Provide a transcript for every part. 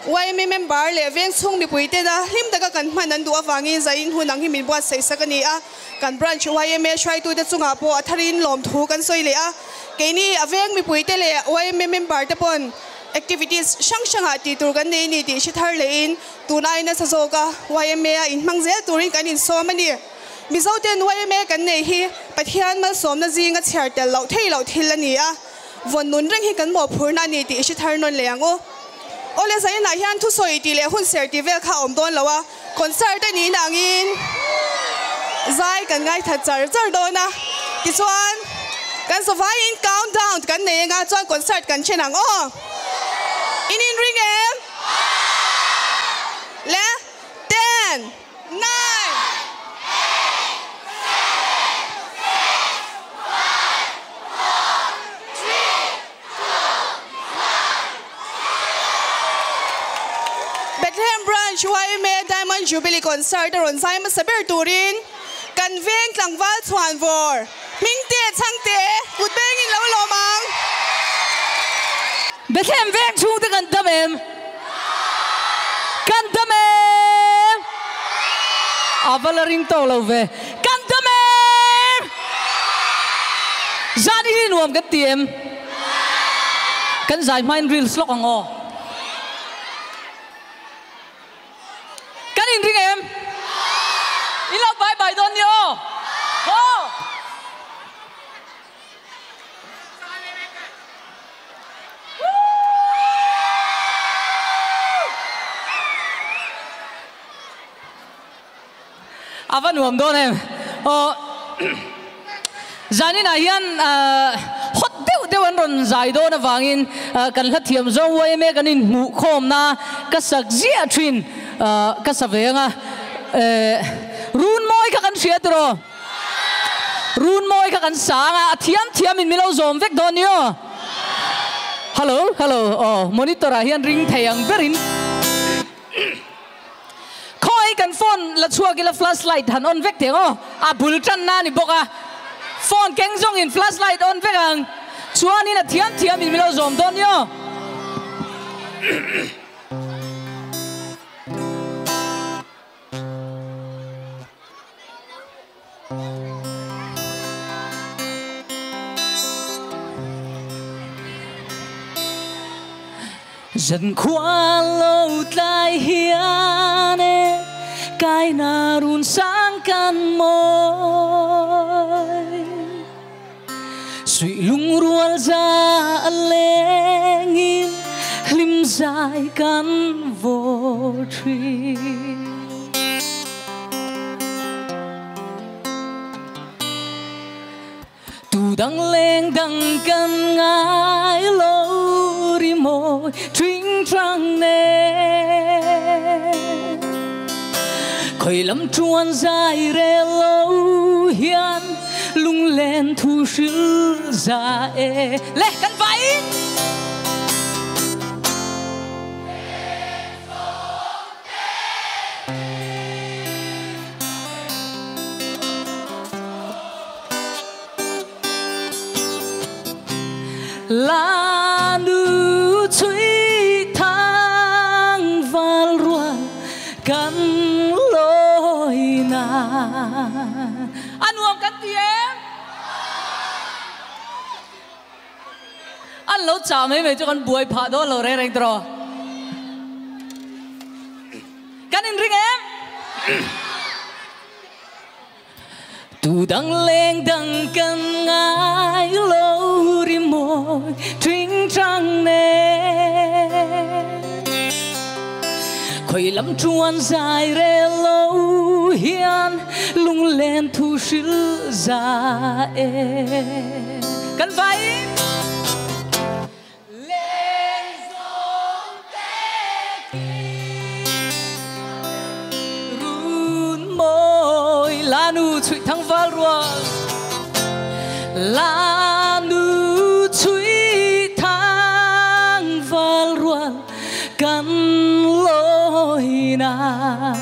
YMA member le veng chung mi puite da him taka kan manan du awangin zain hunang himin buat sei sakani a kan branch YMA try to da chunga po atharin lom thu kan soi le a keini aveng mi puite le YMA member te pon activities sang ti tur kan nei ni ti shithar le in tunai na sazoka YMA a in mangze turin kan in somani mi zoten YMA kan nei hi pathian mal som na jinga chhartel lo thil ani a von nun reng hi kan mo phurna ni ti shithar non leango ole sai na hian thu soi ti le hun ser ti vel kha om don lawa concert ni nangin zai kan ngai tha char do na ti chuan kan so vai in countdown kan nei nga chuan concert kan chenang o in ring em le 10 9 Bethlehem branch YMA Diamond Jubilee concert ron sai ma saber turin kan veng tlangwal chuan vor mingte changte utbeng in lo mang Bethlehem veng chung te kan tamem avalaring to lo ve kan tamem zani ni nuam ka tiem kan zai main reels lok ango kan in ring em ilo bye bye don yo ho avan nuam don em zani na hian hot deu an ron zai do na wangin kan hla thiam zo YMA kan in mu khom na ka sak zia thin ka savenga run moi ka kan fiatro run moi ka kan sanga thiam in milo zom vek don yo hello monitor a hian ring thayang berin khoi kan phone la chua ki la flashlight han on vek tengo a bul tan na ni boka phone keng jong in flashlight on vek ang chuan in a thiam in milo zom don yo dần qua lâu tai hiền cái na run sáng căn môi suy lung ruột ra lên in lim dài căn vô tri tu đăng lên đăng căn ngái lâu ri môi trinh trăng nè khơi lắm chuan dài re lâu hiền lung lên thu sư ra lê căn váy là nữ truy thang vào ruộng cắn lối na ăn uống cắn tiếng ăn lâu chả mấy cho con buổi phá đó lâu rèn rồi cắn in ring em tu đăng lên đăng cân ngái lâu ri môi trinh trăng nè khơi lắm chuan dài re lâu hiền lung lên thu sư ra căn váy là nu chui thăng vào ruộng là nu chui thăng vào ruộng căn lối na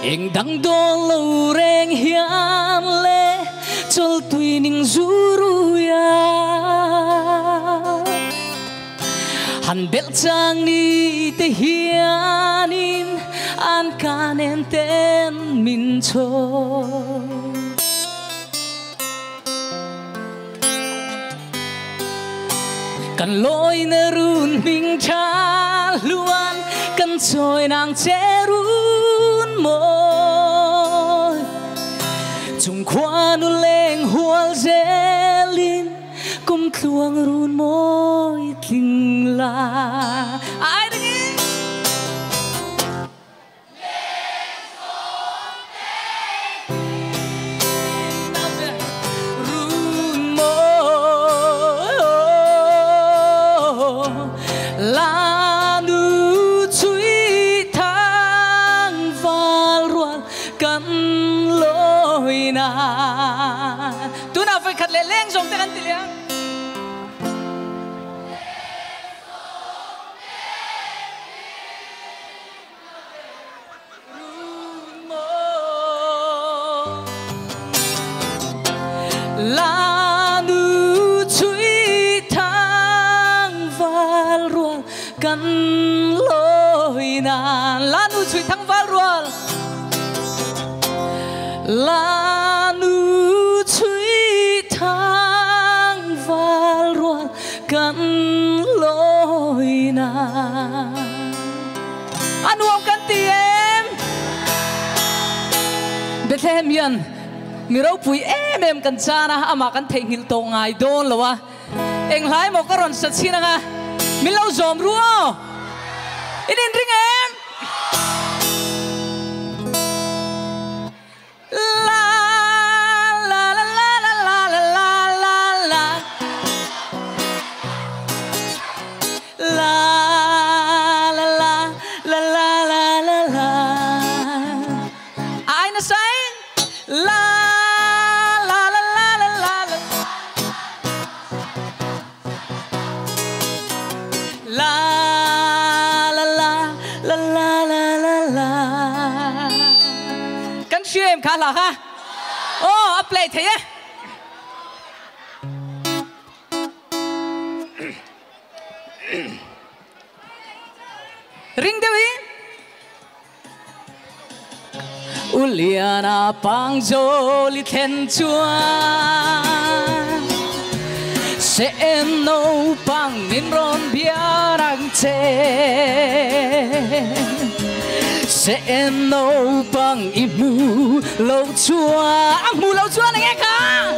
anh đang đo lâu rèn hiền lệ chol tui ning zuruya an bel chang ni te hianin an kanen ten min cho kan loi na run ming cha luan kan choi nang che run mo chung khoan u leng hual zelin kum thuang run moi ting la ai đi tu nào phải khát lệ lên dùng tiếng Anh tiếng là nu chui thang val ruộng căn lối nàn là nu chui thang val ruộng là nu chui thang val ruộng căn lối nàn anh uống căn tiền Bethlehem yan miro pui em kan chana ama kan thengil to ngai don lowa eng lai mo karon sat sina nga milau zom ruo inin ring em la la la la la la la la la la la la la la la ai na sai la em khá là ha ô up play thế nhé ring dewi uliana pang joli then chua sẽ em nấu bằng min ron bia rang che sẽ em nấu bằng imu lâu chua này nghe cả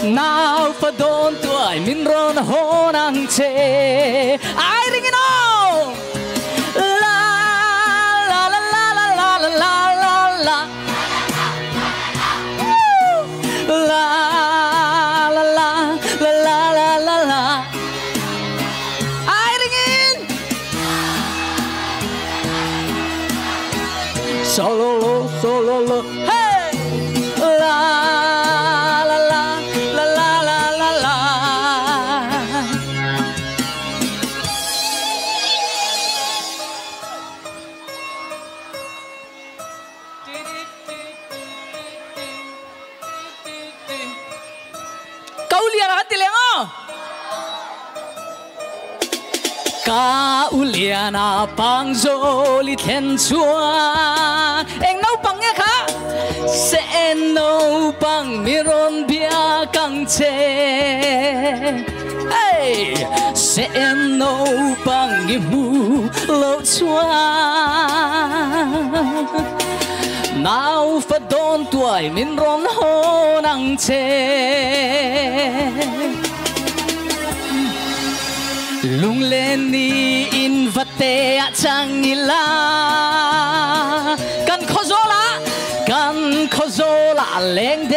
nào phải đón tuổi min ron hôn ang che ai ring nó la la la la la la la la la la la la la la la ai ring solo hey la la la la la la la la kau lihat hati lengo ka uliana pang zoli then chua eng nấu bằng nghe khá sẽ nấu bằng miron bia căng che hey sẽ nấu bằng imu lâu chua nào phải đón tuổi min ron hôn ang che lung lên ni in vate chang ila kan khozola leng